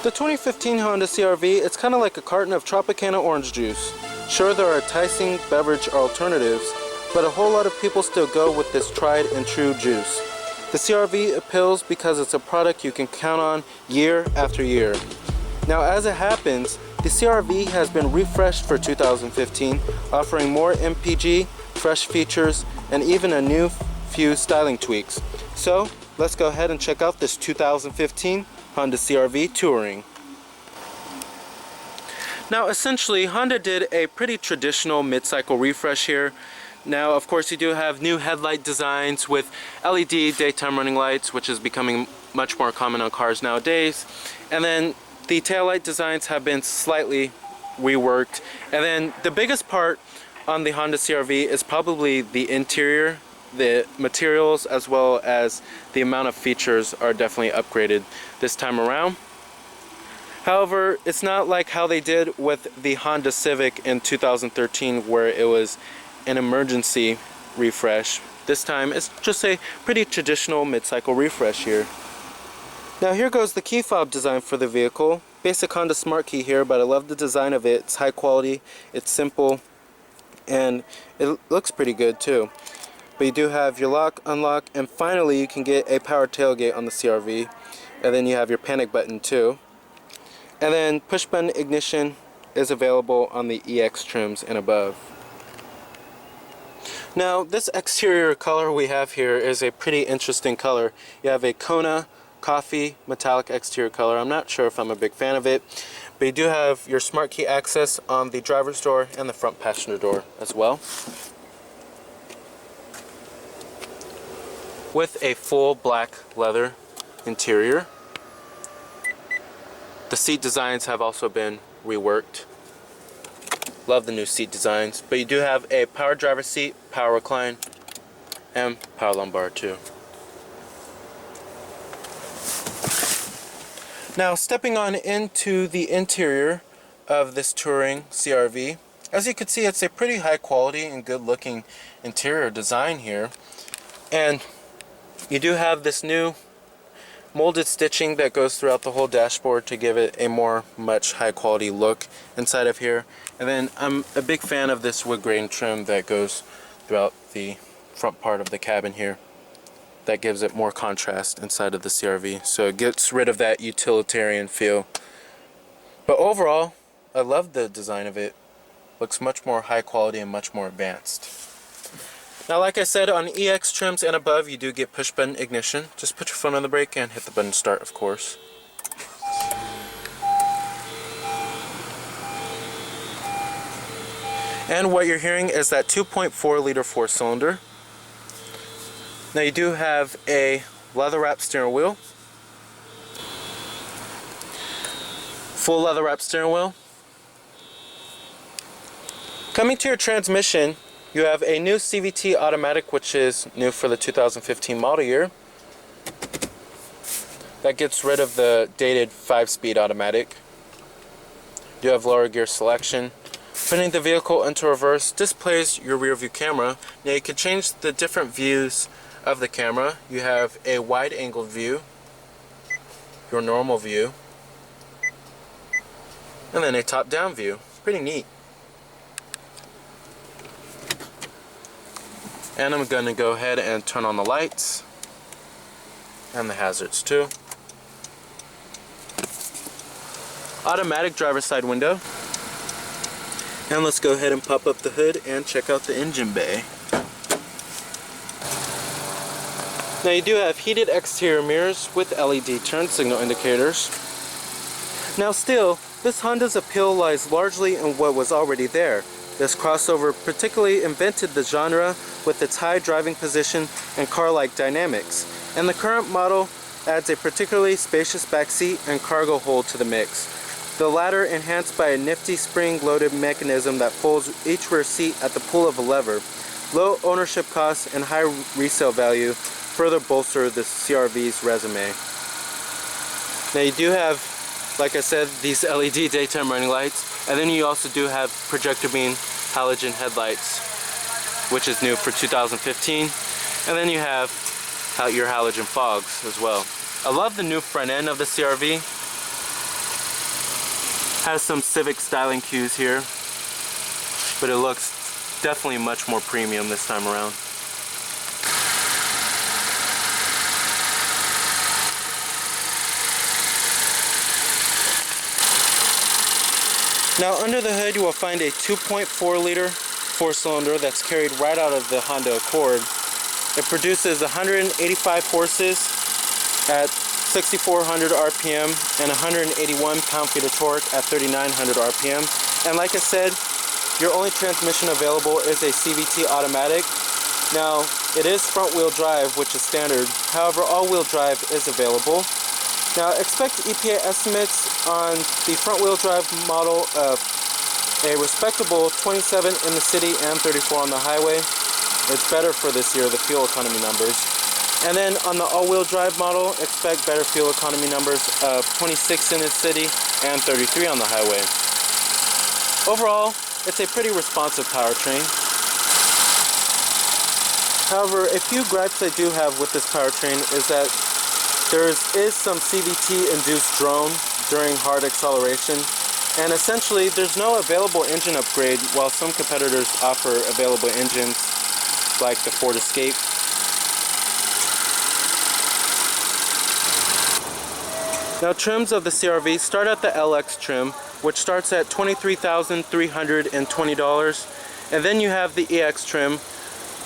The 2015 Honda CR-V, it's kind of like a carton of Tropicana orange juice. Sure, there are enticing beverage alternatives, but a whole lot of people still go with this tried and true juice. The CR-V appeals because it's a product you can count on year after year. Now, as it happens, the CR-V has been refreshed for 2015, offering more MPG, fresh features, and even a new few styling tweaks. So, let's go ahead and check out this 2015 Honda CR-V Touring. Now, essentially, Honda did a pretty traditional mid-cycle refresh here. Now, of course, you do have new headlight designs with LED daytime running lights, which is becoming much more common on cars nowadays. And then the taillight designs have been slightly reworked. And then the biggest part on the Honda CR-V is probably the interior. The materials as well as the amount of features are definitely upgraded this time around. However, it's not like how they did with the Honda Civic in 2013 where it was an emergency refresh. This time it's just a pretty traditional mid-cycle refresh here. Now here goes the key fob design for the vehicle. Basic Honda Smart Key here, but I love the design of it. It's high quality, it's simple, and it looks pretty good too. But you do have your lock, unlock, and finally you can get a power tailgate on the CR-V. And then you have your panic button too. And then push button ignition is available on the EX trims and above. Now, this exterior color we have here is a pretty interesting color. You have a Kona coffee metallic exterior color. I'm not sure if I'm a big fan of it, but you do have your smart key access on the driver's door and the front passenger door as well, with a full black leather interior. The seat designs have also been reworked. Love the new seat designs, but you do have a power driver's seat, power recline, and power lumbar too. Now, stepping on into the interior of this Touring CR-V, as you can see, it's a pretty high quality and good looking interior design here. And you do have this new molded stitching that goes throughout the whole dashboard to give it a much high quality look inside of here. And then I'm a big fan of this wood grain trim that goes throughout the front part of the cabin here. That gives it more contrast inside of the CR-V, so it gets rid of that utilitarian feel. But overall, I love the design of it. Looks much more high quality and much more advanced. Now, like I said, on EX trims and above, you do get push button ignition. Just put your foot on the brake and hit the button start, of course. And what you're hearing is that 2.4 liter 4-cylinder. Now, you do have a leather wrapped steering wheel. Full leather wrapped steering wheel. Coming to your transmission, you have a new CVT Automatic, which is new for the 2015 model year. That gets rid of the dated 5-speed automatic. You have lower gear selection. Putting the vehicle into reverse displays your rear view camera. Now you can change the different views of the camera. You have a wide angled view, your normal view, and then a top down view. Pretty neat. And I'm going to go ahead and turn on the lights and the hazards too. Automatic driver's side window. And let's go ahead and pop up the hood and check out the engine bay. Now, you do have heated exterior mirrors with LED turn signal indicators. Now still, this Honda's appeal lies largely in what was already there. This crossover particularly invented the genre with its high driving position and car-like dynamics, and the current model adds a particularly spacious backseat and cargo hold to the mix. The latter enhanced by a nifty spring-loaded mechanism that folds each rear seat at the pull of a lever. Low ownership costs and high resale value further bolster the CR-V's resume. Now you do have, like I said, these LED daytime running lights, and then you also do have projector beam halogen headlights, which is new for 2015, and then you have your halogen fogs as well. I love the new front end of the CR-V. Has some Civic styling cues here, but it looks definitely much more premium this time around. Now under the hood you will find a 2.4 liter 4-cylinder that's carried right out of the Honda Accord. It produces 185 horses at 6,400 RPM and 181 pound-feet of torque at 3,900 RPM. And like I said, your only transmission available is a CVT Automatic. Now, it is front-wheel drive, which is standard. However, all-wheel drive is available. Now, expect EPA estimates on the front-wheel drive model of a respectable 27 in the city and 34 on the highway. It's better for this year, the fuel economy numbers. And then on the all-wheel drive model, expect better fuel economy numbers of 26 in the city and 33 on the highway. Overall, it's a pretty responsive powertrain. However, a few gripes I do have with this powertrain is that there is some CVT-induced drone during hard acceleration, and essentially there's no available engine upgrade while some competitors offer available engines like the Ford Escape. Now trims of the CR-V start at the LX trim, which starts at $23,320, and then you have the EX trim,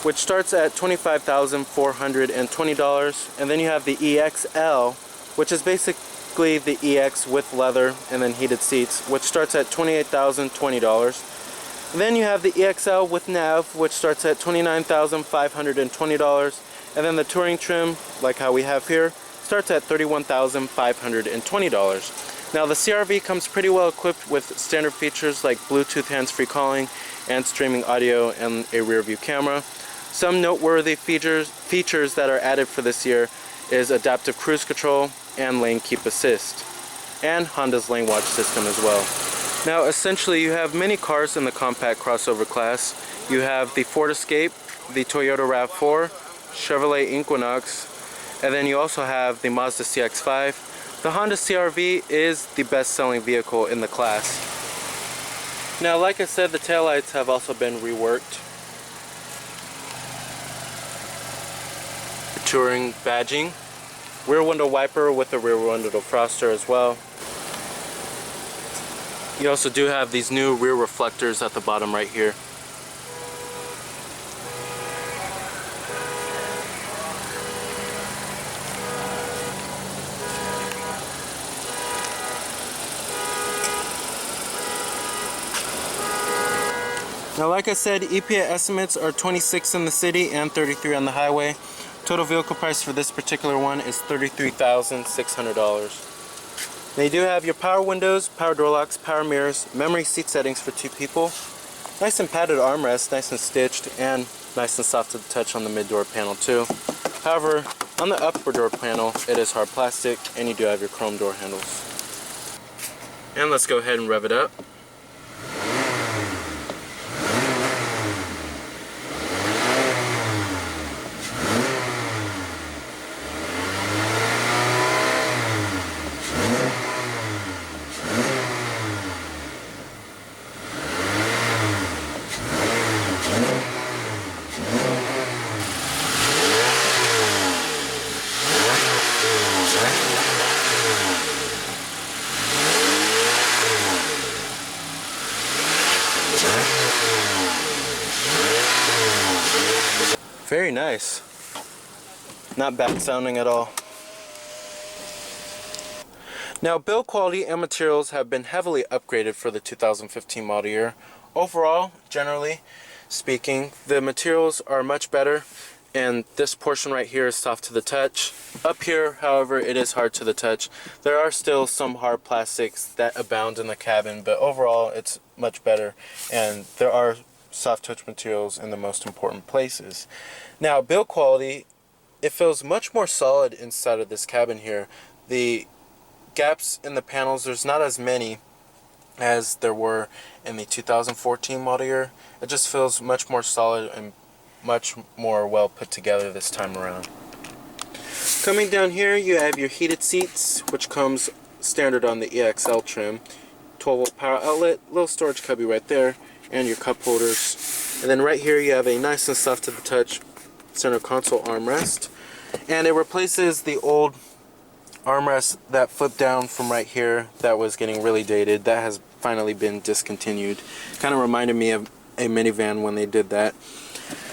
which starts at $25,420, and then you have the EXL, which is basically the EX with leather and then heated seats, which starts at $28,020. Then you have the EXL with nav, which starts at $29,520, and then the touring trim, like how we have here, starts at $31,520. Now the CR-V comes pretty well equipped with standard features like Bluetooth hands-free calling and streaming audio and a rear view camera. Some noteworthy features that are added for this year is adaptive cruise control and lane keep assist, and Honda's lane watch system as well. Now essentially you have many cars in the compact crossover class. You have the Ford Escape, the Toyota RAV4, Chevrolet Equinox, and then you also have the Mazda CX-5. The Honda CR-V is the best-selling vehicle in the class. Now, like I said, the taillights have also been reworked. The touring badging, rear window wiper with a rear window defroster as well. You also do have these new rear reflectors at the bottom right here. Now, like I said, EPA estimates are 26 in the city and 33 on the highway. Total vehicle price for this particular one is $33,600. Now, you do have your power windows, power door locks, power mirrors, memory seat settings for 2 people, nice and padded armrest, nice and stitched, and nice and soft to the touch on the mid-door panel too. However, on the upper door panel, it is hard plastic, and you do have your chrome door handles. And let's go ahead and rev it up. Very nice. Not bad sounding at all. Now, build quality and materials have been heavily upgraded for the 2015 model year. Overall, generally speaking, the materials are much better, and this portion right here is soft to the touch. Up here, however, it is hard to the touch. There are still some hard plastics that abound in the cabin, but overall it's much better, and there are soft touch materials in the most important places. Now, build quality, it feels much more solid inside of this cabin here. The gaps in the panels, there's not as many as there were in the 2014 model year. It just feels much more solid and much more well put together this time around. Coming down here, you have your heated seats, which comes standard on the EXL trim. 12-volt power outlet, little storage cubby right there, and your cup holders. And then right here you have a nice and soft to the touch center console armrest. And it replaces the old armrest that flipped down from right here that was getting really dated. That has finally been discontinued. Kind of reminded me of a minivan when they did that.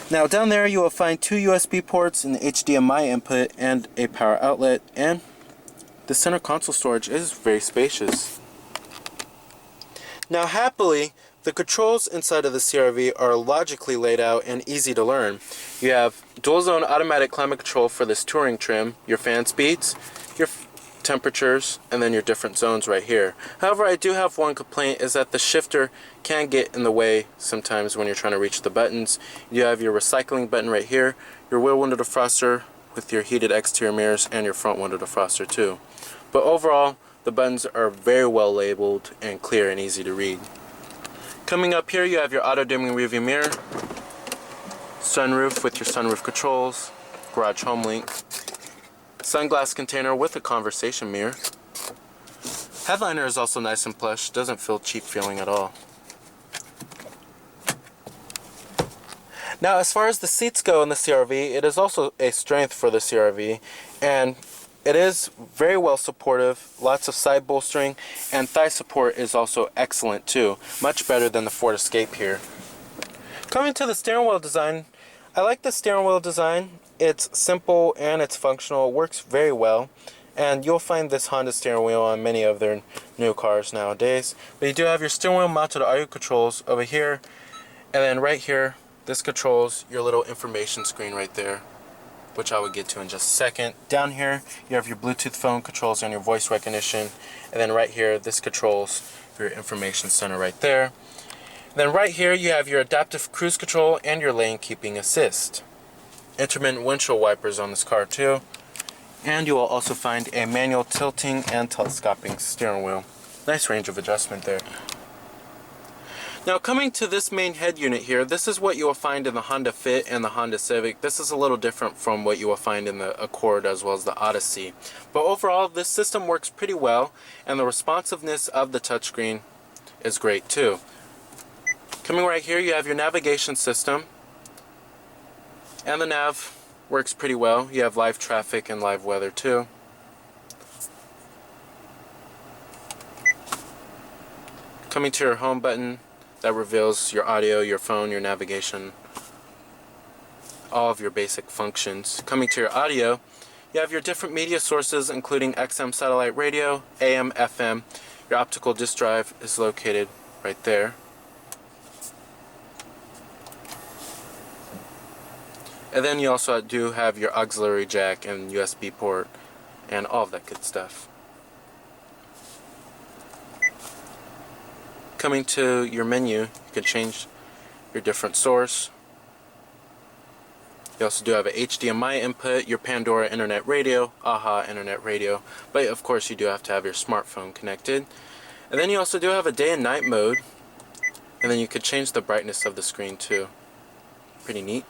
Now down there you will find 2 USB ports, an HDMI input, and a power outlet, and the center console storage is very spacious. Now happily, the controls inside of the CR-V are logically laid out and easy to learn. You have dual zone automatic climate control for this touring trim, your fan speeds, your temperatures, and then your different zones right here. However, I do have one complaint, is that the shifter can get in the way sometimes when you're trying to reach the buttons. You have your recycling button right here, your rear window defroster with your heated exterior mirrors, and your front window defroster too. But overall, the buttons are very well labeled and clear and easy to read. Coming up here, you have your auto dimming rearview mirror, sunroof with your sunroof controls, garage home link, sunglass container with a conversation mirror. Headliner is also nice and plush, doesn't feel cheap feeling at all. Now as far as the seats go in the CR-V, it is also a strength for the CR-V, and it is very well supportive, lots of side bolstering, and thigh support is also excellent too, much better than the Ford Escape here. Coming to the steering wheel design, I like the steering wheel design. It's simple and it's functional, it works very well, and you'll find this Honda steering wheel on many of their new cars nowadays. But you do have your steering wheel mounted audio controls over here, and then right here, this controls your little information screen right there, which I will get to in just a second. Down here, you have your Bluetooth phone controls and your voice recognition, and then right here, this controls your information center right there. Then right here you have your adaptive cruise control and your lane keeping assist. Intermittent windshield wipers on this car too. And you will also find a manual tilting and telescoping steering wheel. Nice range of adjustment there. Now coming to this main head unit here, this is what you will find in the Honda Fit and the Honda Civic. This is a little different from what you will find in the Accord as well as the Odyssey. But overall, this system works pretty well, and the responsiveness of the touchscreen is great too. Coming right here, you have your navigation system, and the nav works pretty well. You have live traffic and live weather too. Coming to your home button, that reveals your audio, your phone, your navigation, all of your basic functions. Coming to your audio, you have your different media sources including XM satellite radio, AM, FM. Your optical disc drive is located right there. And then you also do have your auxiliary jack and USB port and all of that good stuff. Coming to your menu, you can change your different source. You also do have an HDMI input, your Pandora internet radio, AHA internet radio, but of course you do have to have your smartphone connected. And then you also do have a day and night mode, and then you could change the brightness of the screen too. Pretty neat.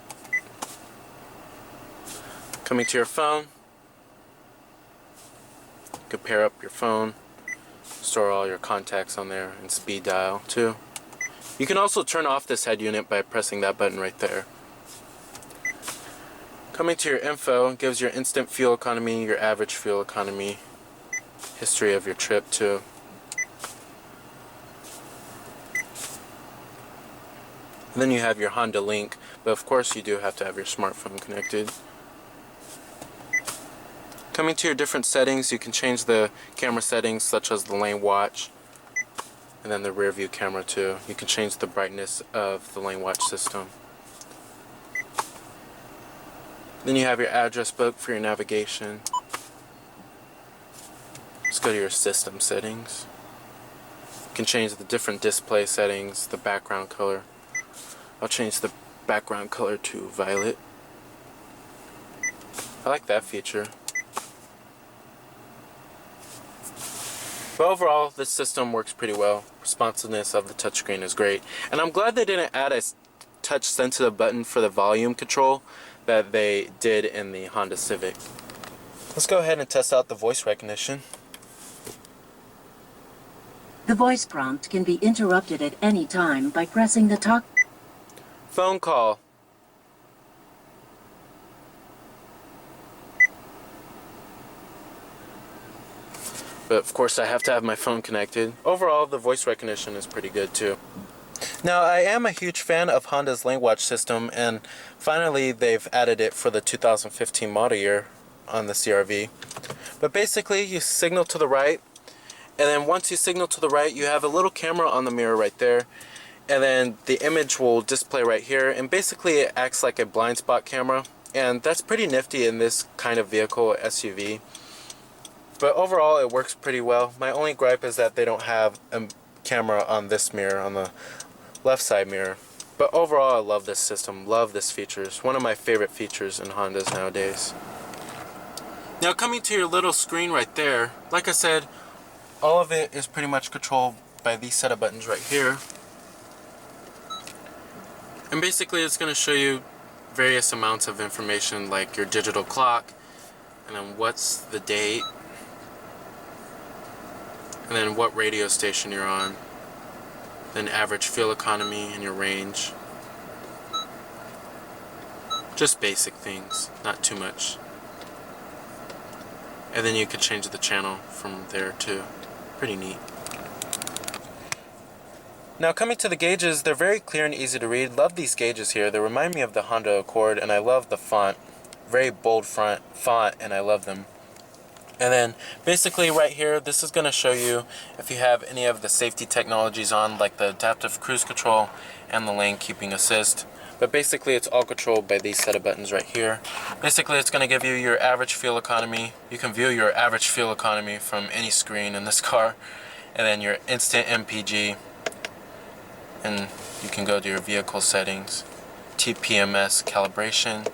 Coming to your phone, you can pair up your phone, store all your contacts on there, and speed dial too. You can also turn off this head unit by pressing that button right there. Coming to your info, it gives your instant fuel economy, your average fuel economy, history of your trip too. And then you have your Honda Link, but of course you do have to have your smartphone connected. Coming to your different settings, you can change the camera settings such as the lane watch and then the rear view camera too. You can change the brightness of the lane watch system. Then you have your address book for your navigation. Let's go to your system settings. You can change the different display settings, the background color. I'll change the background color to violet. I like that feature. But overall, this system works pretty well. Responsiveness of the touchscreen is great. And I'm glad they didn't add a touch sensitive button for the volume control that they did in the Honda Civic. Let's go ahead and test out the voice recognition. The voice prompt can be interrupted at any time by pressing the talk. Phone call. But of course I have to have my phone connected. Overall, the voice recognition is pretty good too. Now, I am a huge fan of Honda's lane watch system, and finally they've added it for the 2015 model year on the CR-V. But basically, you signal to the right, and then once you signal to the right, you have a little camera on the mirror right there, and then the image will display right here, and basically it acts like a blind spot camera, and that's pretty nifty in this kind of vehicle, SUV. But overall, it works pretty well. My only gripe is that they don't have a camera on this mirror, on the left side mirror. But overall, I love this system, love this feature. It's one of my favorite features in Hondas nowadays. Now coming to your little screen right there, like I said, all of it is pretty much controlled by these set of buttons right here. And basically it's going to show you various amounts of information like your digital clock, and then what's the date, and then what radio station you're on, then average fuel economy and your range. Just basic things, not too much. And then you could change the channel from there too. Pretty neat. Now coming to the gauges, they're very clear and easy to read. Love these gauges here. They remind me of the Honda Accord, and I love the font. Very bold font, and I love them. And then basically right here, this is going to show you if you have any of the safety technologies on, like the adaptive cruise control and the lane keeping assist. But basically it's all controlled by these set of buttons right here. Basically it's going to give you your average fuel economy. You can view your average fuel economy from any screen in this car. And then your instant MPG. And you can go to your vehicle settings, TPMS calibration,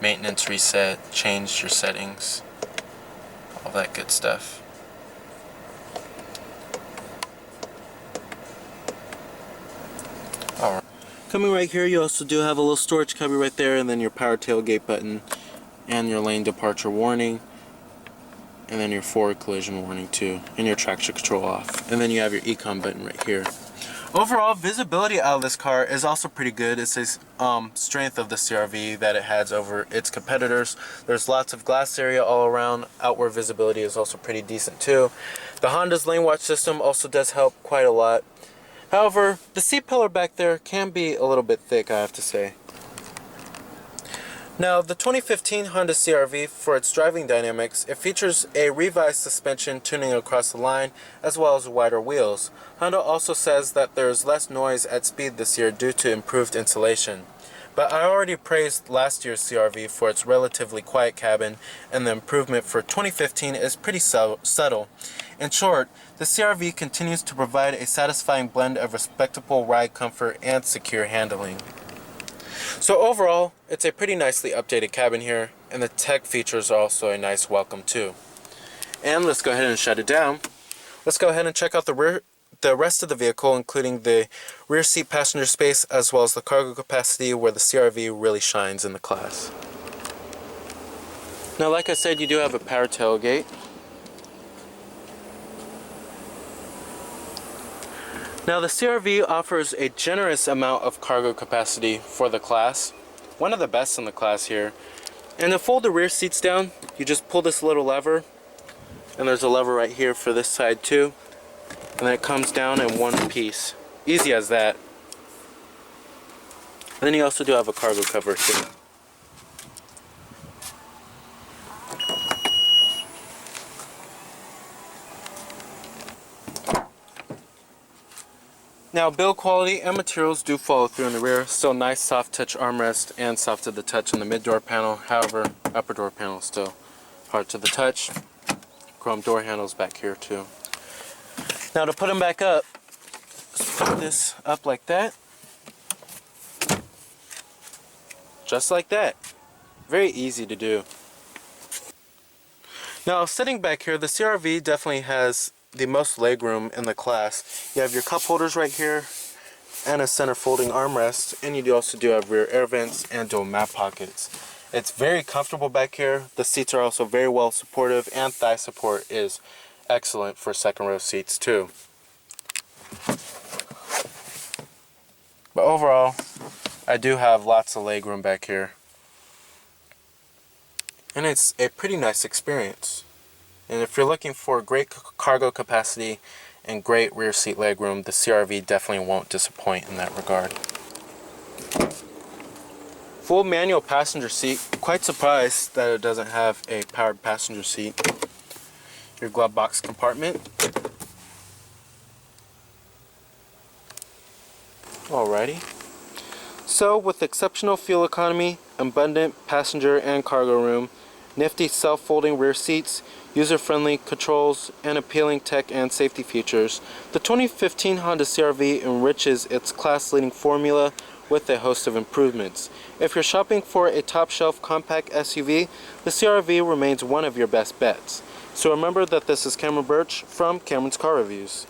maintenance reset, change your settings, all that good stuff. Alright. Coming right here, you also do have a little storage cubby right there, and then your power tailgate button, and your lane departure warning, and then your forward collision warning too, and your traction control off. And then you have your econ button right here. Overall, visibility out of this car is also pretty good. It's a strength of the CR-V that it has over its competitors. There's lots of glass area all around. Outward visibility is also pretty decent too. The Honda's lane watch system also does help quite a lot. However, the seat pillar back there can be a little bit thick, I have to say. Now, the 2015 Honda CR-V, for its driving dynamics, it features a revised suspension tuning across the line, as well as wider wheels. Honda also says that there is less noise at speed this year due to improved insulation. But I already praised last year's CR-V for its relatively quiet cabin, and the improvement for 2015 is pretty subtle. In short, the CR-V continues to provide a satisfying blend of respectable ride comfort and secure handling. So overall, it's a pretty nicely updated cabin here, and the tech features are also a nice welcome too. And let's go ahead and shut it down. Let's go ahead and check out the rest of the vehicle, including the rear seat passenger space as well as the cargo capacity, where the CR-V really shines in the class. Now, like I said, you do have a power tailgate. Now, the CR-V offers a generous amount of cargo capacity for the class, one of the best in the class here. And to fold the rear seats down, you just pull this little lever, and there's a lever right here for this side too, and then it comes down in one piece. Easy as that. And then you also do have a cargo cover too. Now, build quality and materials do follow through in the rear. Still nice soft touch armrest and soft to the touch on the mid door panel. However, upper door panel is still hard to the touch. Chrome door handles back here too. Now, to put them back up, let's put this up like that. Just like that. Very easy to do. Now, sitting back here, the CR-V definitely has the most legroom in the class. You have your cup holders right here and a center folding armrest, and you also do have rear air vents and dual map pockets. It's very comfortable back here. The seats are also very well supportive, and thigh support is excellent for second row seats too. But overall, I do have lots of legroom back here. And it's a pretty nice experience. And if you're looking for great cargo capacity and great rear seat legroom, the CR-V definitely won't disappoint in that regard. Full manual passenger seat. Quite surprised that it doesn't have a powered passenger seat. Your glove box compartment. Alrighty. So with exceptional fuel economy, abundant passenger and cargo room, nifty self-folding rear seats, user-friendly controls, and appealing tech and safety features, the 2015 Honda CR-V enriches its class-leading formula with a host of improvements. If you're shopping for a top-shelf compact SUV, the CR-V remains one of your best bets. So remember that this is Cameron Birch from Cameron's Car Reviews.